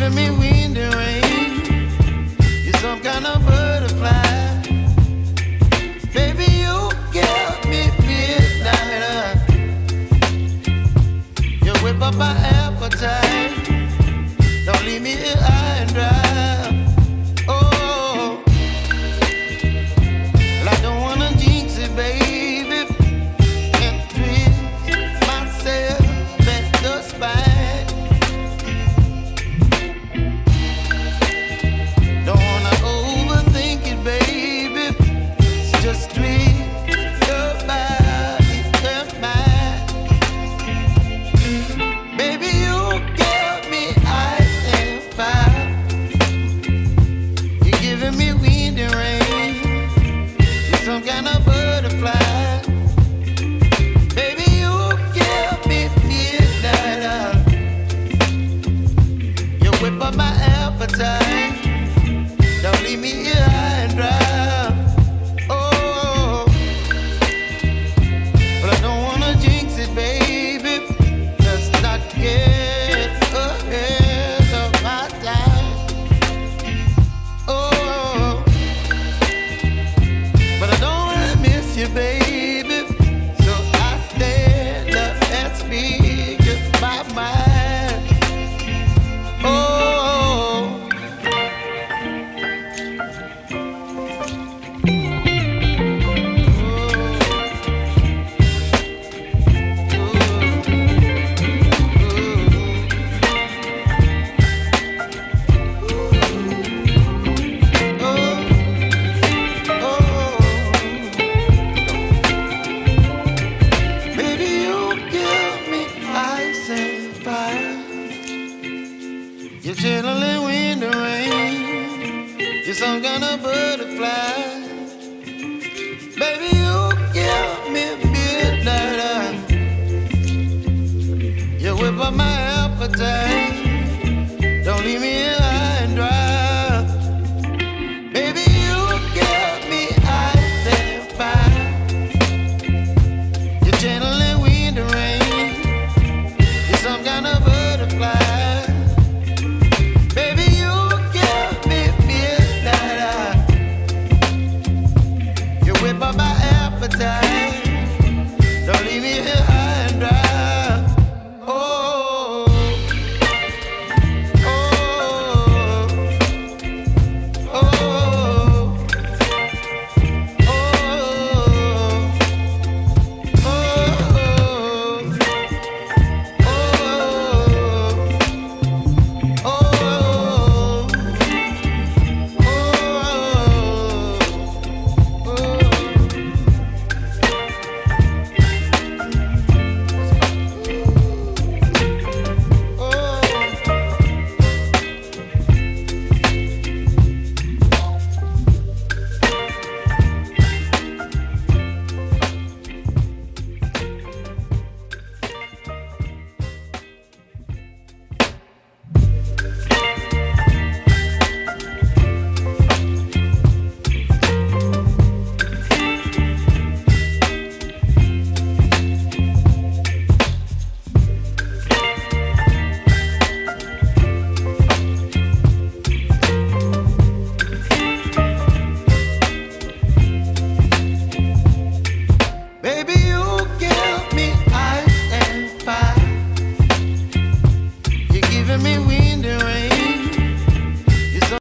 giving me wind and rain. You're some kind of butterfly. Baby, you give me midnight. You whip up my appetite. Don't leave me here high and dry. Oh, well, I don't wanna jinx it, baby, and twist myself at the spine. Don't wanna overthink it, baby. It's just twist your body and mine. Baby, you give me ice and fire. You're giving me wind and rain. You're some kind of butterfly. Baby, you give me midnight. You whip up my appetite. Don't leave me here high and dry. Oh, but I don't wanna jinx it, baby. Let's not get ahead of my time. Oh, but I don't wanna miss you, baby. So I stand up and speak just my mind. Oh. Baby, you give me ice and fire. You're chilling wind and rain. You're some kind of butterfly. Baby, you give me midnight. You whip up my appetite. Don't leave me